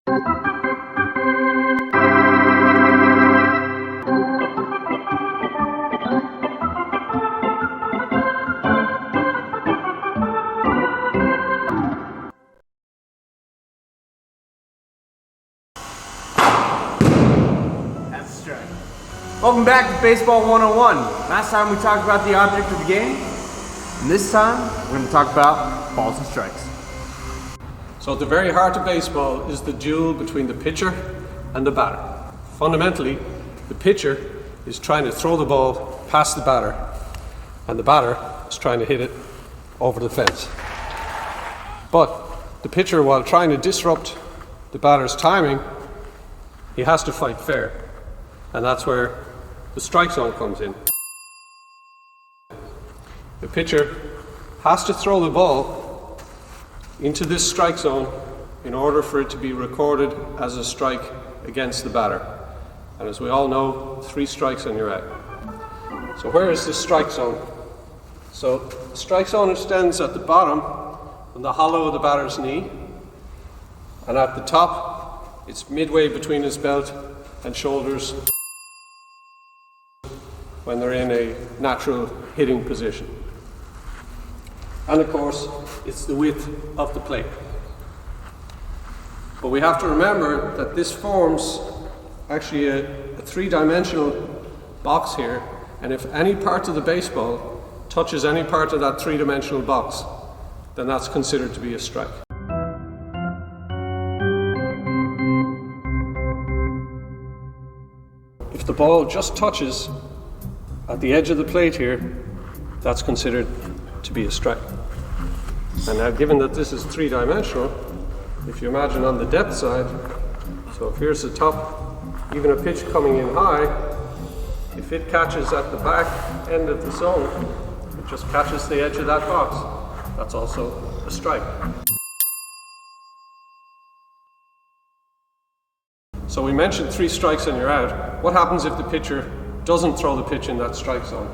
Welcome back to Baseball 101. Last time we talked about the object of the game, and this time we're going to talk about balls and strikes. So at the very heart of baseball is the duel between the pitcher and the batter. Fundamentally, the pitcher is trying to throw the ball past the batter, and the batter is trying to hit it over the fence. But the pitcher, while trying to disrupt the batter's timing, he has to fight fair. And that's where the strike zone comes in. The pitcher has to throw the ball into this strike zone in order for it to be recorded as a strike against the batter. And as we all know, 3 strikes and you're out. So where is this strike zone? So the strike zone extends at the bottom in the hollow of the batter's knee, and at the top it's midway between his belt and shoulders when they're in a natural hitting position. And of course, it's the width of the plate. But we have to remember that this forms actually a 3-dimensional box here, and if any part of the baseball touches any part of that 3-dimensional box, then that's considered to be a strike. If the ball just touches at the edge of the plate here, that's considered to be a strike. And now, given that this is 3-dimensional, if you imagine on the depth side, so if here's the top, even a pitch coming in high, if it catches at the back end of the zone, it just catches the edge of that box, that's also a strike. So we mentioned 3 strikes and you're out. What happens if the pitcher doesn't throw the pitch in that strike zone?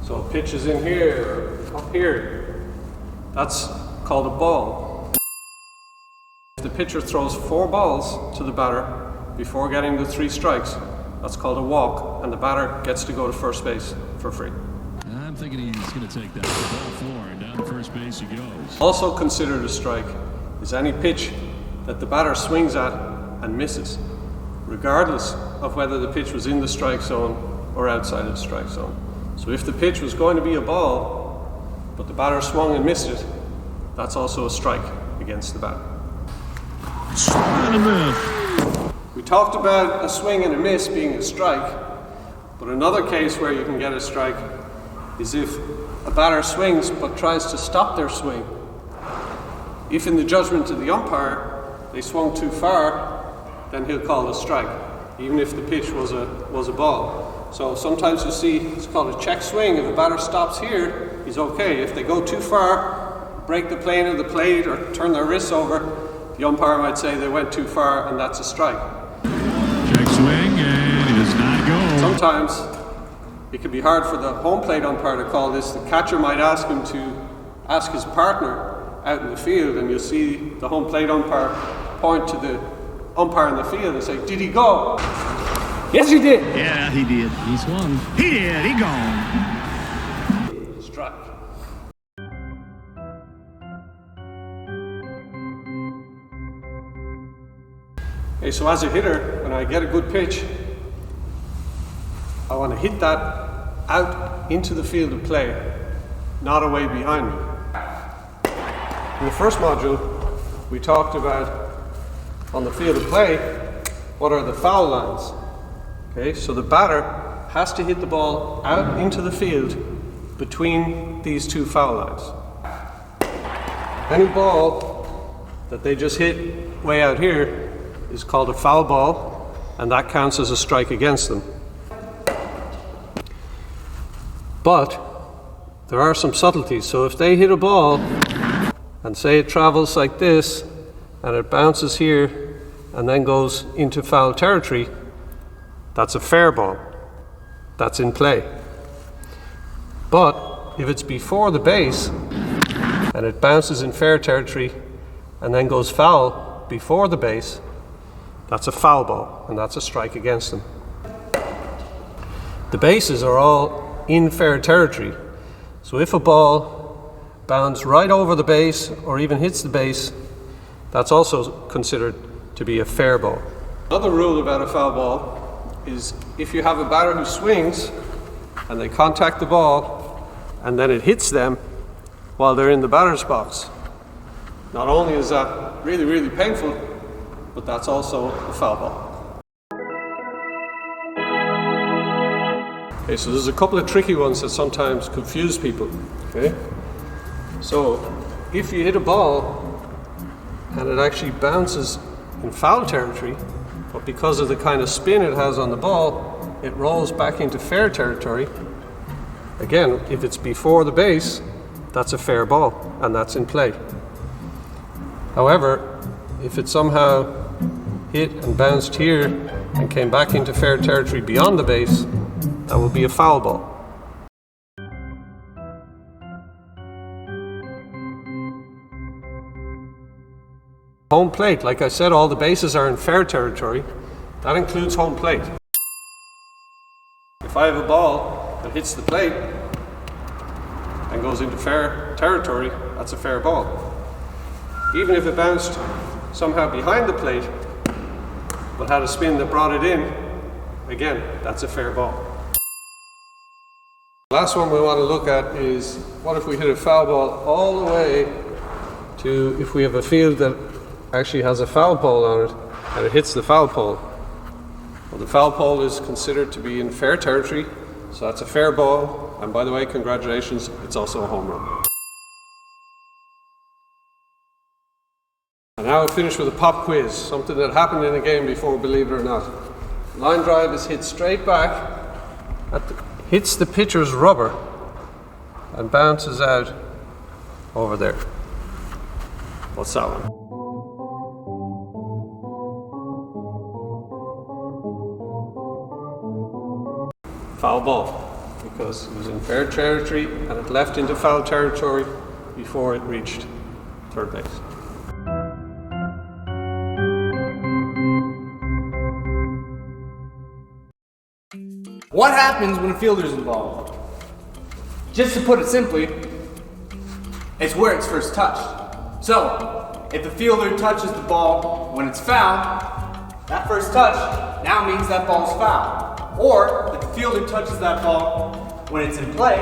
So a pitch is in here, or up here. That's called a ball. If the pitcher throws 4 balls to the batter before getting the 3 strikes, that's called a walk, and the batter gets to go to first base for free. I'm thinking he's going to take that to ball 4, and down to first base he goes. Also considered a strike is any pitch that the batter swings at and misses, regardless of whether the pitch was in the strike zone or outside of the strike zone. So if the pitch was going to be a ball, but the batter swung and missed it, that's also a strike against the batter. Swing and a miss. We talked about a swing and a miss being a strike, but another case where you can get a strike is if a batter swings but tries to stop their swing. If in the judgment of the umpire they swung too far, then he'll call it a strike, even if the pitch was a ball. So sometimes you see, it's called a check swing. If a batter stops here, he's okay. If they go too far, break the plane of the plate or turn their wrists over, the umpire might say they went too far and that's a strike. Check swing, and it does not go. Sometimes it can be hard for the home plate umpire to call this. The catcher might ask him to ask his partner out in the field, and you'll see the home plate umpire point to the umpire in the field and say, "Did he go?" "Yes, he did." Yeah, he did. He swung. He did. He gone. Strike. Okay, so as a hitter, when I get a good pitch, I want to hit that out into the field of play, not away behind me. In the first module, we talked about on the field of play, what are the foul lines? Okay, so the batter has to hit the ball out into the field between these 2 foul lines. Any ball that they just hit way out here is called a foul ball, and that counts as a strike against them. But there are some subtleties. So if they hit a ball and say it travels like this and it bounces here and then goes into foul territory, that's a fair ball. That's in play. But if it's before the base and it bounces in fair territory and then goes foul before the base, that's a foul ball, and that's a strike against them. The bases are all in fair territory, so if a ball bounds right over the base or even hits the base, that's also considered to be a fair ball. Another rule about a foul ball is if you have a batter who swings and they contact the ball and then it hits them while they're in the batter's box, not only is that really, really painful, but that's also a foul ball. Okay, so there's a couple of tricky ones that sometimes confuse people. Okay, so if you hit a ball and it actually bounces in foul territory, but because of the kind of spin it has on the ball, it rolls back into fair territory. Again, if it's before the base, that's a fair ball and that's in play. However, if it somehow hit and bounced here and came back into fair territory beyond the base, that will be a foul ball. Home plate, like I said, all the bases are in fair territory. That includes home plate. If I have a ball that hits the plate and goes into fair territory, that's a fair ball. Even if it bounced somehow behind the plate but had a spin that brought it in, again, that's a fair ball. The last one we want to look at is, what if we hit a foul ball all the way to, if we have a field that actually has a foul pole on it and it hits the foul pole. Well, the foul pole is considered to be in fair territory, so that's a fair ball, and by the way, congratulations, it's also a home run. And now we'll finish with a pop quiz, something that happened in a game before, believe it or not. Line drive is hit straight back, hits the pitcher's rubber, and bounces out over there. What's that one? Foul ball, because it was in fair territory and it left into foul territory before it reached third base. What happens when a fielder's involved? Just to put it simply, it's where it's first touched. So, if the fielder touches the ball when it's foul, that first touch now means that ball's foul. Or, if the fielder touches that ball when it's in play,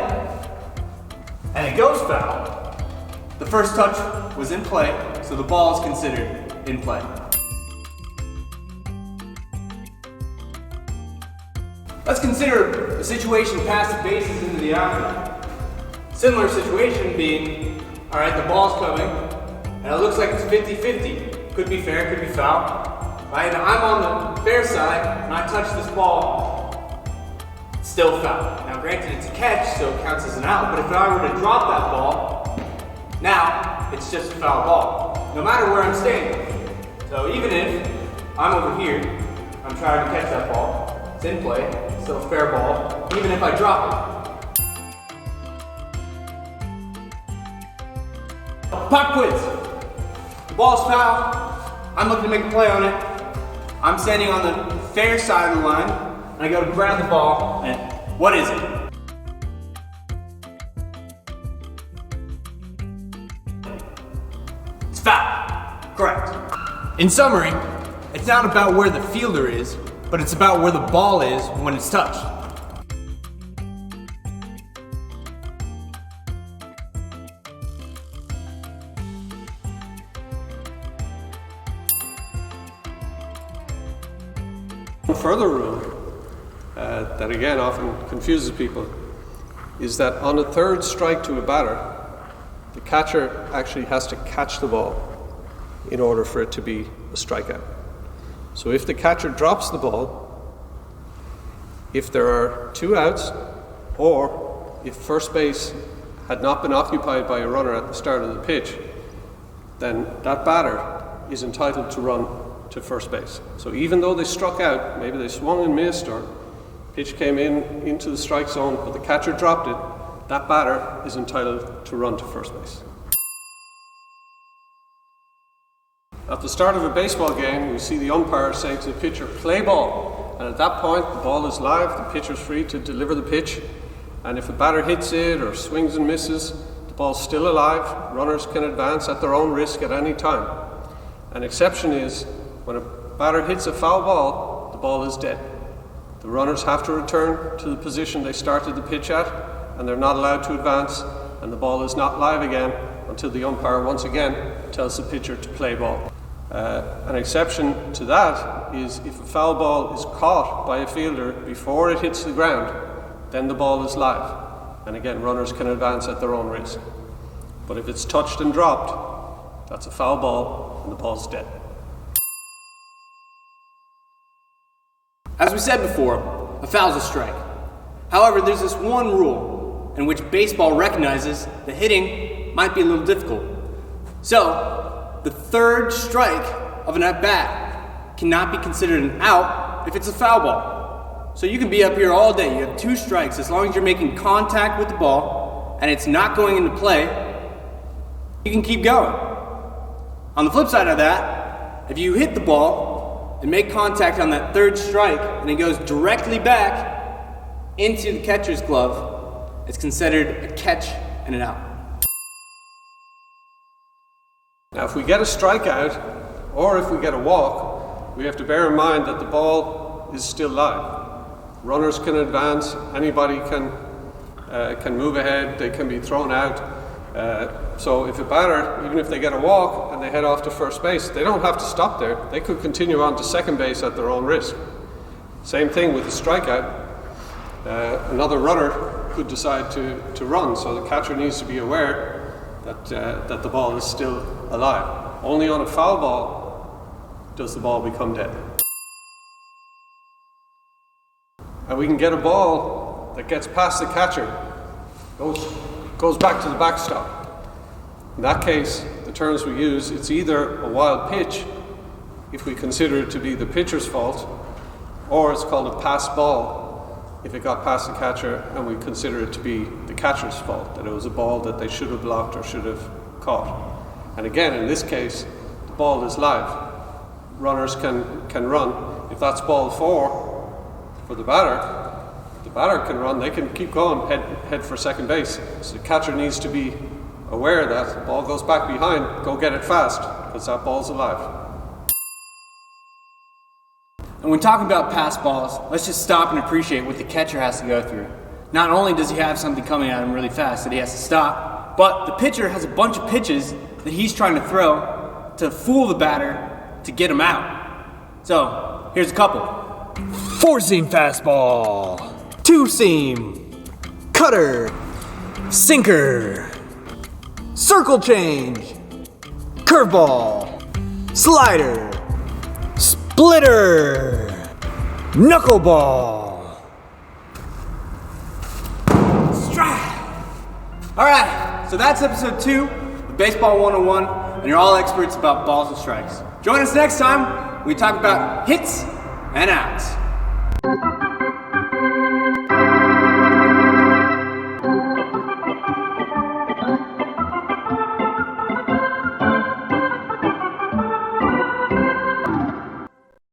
and it goes foul, the first touch was in play, so the ball is considered in play. Let's consider a situation past the bases into the outfield. Similar situation being, alright, the ball's coming, and it looks like it's 50-50. Could be fair, could be foul. Right, and I'm on the fair side, and I touch this ball, it's still foul. Now granted it's a catch, so it counts as an out, but if I were to drop that ball, now it's just a foul ball, no matter where I'm standing. So even if I'm over here, I'm trying to catch that ball, it's in play, it's still a fair ball, even if I drop it. Pop quiz. The ball's foul, I'm looking to make a play on it. I'm standing on the fair side of the line, and I go to grab the ball, and what is it? It's foul. Correct. In summary, it's not about where the fielder is, but it's about where the ball is when it's touched. One further rule that again often confuses people is that on a third strike to a batter, the catcher actually has to catch the ball in order for it to be a strikeout. So if the catcher drops the ball, if there are two outs, or if first base had not been occupied by a runner at the start of the pitch, then that batter is entitled to run to first base. So even though they struck out, maybe they swung and missed, or pitch came into the strike zone, but the catcher dropped it, that batter is entitled to run to first base. At the start of a baseball game, we see the umpire saying to the pitcher, "Play ball." And at that point, the ball is live, the pitcher's free to deliver the pitch. And if a batter hits it or swings and misses, the ball's still alive. Runners can advance at their own risk at any time. An exception is when a batter hits a foul ball, the ball is dead. The runners have to return to the position they started the pitch at, and they're not allowed to advance, and the ball is not live again until the umpire once again tells the pitcher to play ball. An exception to that is if a foul ball is caught by a fielder before it hits the ground, then the ball is live. And again, runners can advance at their own risk. But if it's touched and dropped, that's a foul ball and the ball's dead. As we said before, a foul's a strike. However, there's this one rule in which baseball recognizes that hitting might be a little difficult. So, the third strike of an at-bat cannot be considered an out if it's a foul ball. So you can be up here all day, you have 2 strikes, as long as you're making contact with the ball and it's not going into play, you can keep going. On the flip side of that, if you hit the ball and make contact on that third strike and it goes directly back into the catcher's glove, it's considered a catch and an out. Now, if we get a strikeout or if we get a walk, we have to bear in mind that the ball is still live. Runners can advance, anybody can move ahead, they can be thrown out. So if a batter, even if they get a walk and they head off to first base, they don't have to stop there. They could continue on to second base at their own risk. Same thing with a strikeout. Another runner could decide to run, so the catcher needs to be aware that the ball is still alive. Only on a foul ball does the ball become dead. And we can get a ball that gets past the catcher, goes back to the backstop. In that case, the terms we use, it's either a wild pitch, if we consider it to be the pitcher's fault, or it's called a pass ball, if it got past the catcher and we consider it to be the catcher's fault, that it was a ball that they should have blocked or should have caught. And again, in this case, the ball is live. Runners can run. If that's ball 4 for the batter can run, they can keep going, head for second base. So the catcher needs to be aware that the ball goes back behind, go get it fast, because that ball's alive. And when talking about pass balls, let's just stop and appreciate what the catcher has to go through. Not only does he have something coming at him really fast that he has to stop, but the pitcher has a bunch of pitches that he's trying to throw to fool the batter to get him out. So, here's a couple. 4-seam fastball, 2-seam, cutter, sinker, circle change, curveball, slider, splitter, knuckleball, strike. All right, so that's episode 2 of Baseball 101, and you're all experts about balls and strikes. Join us next time when we talk about hits and outs.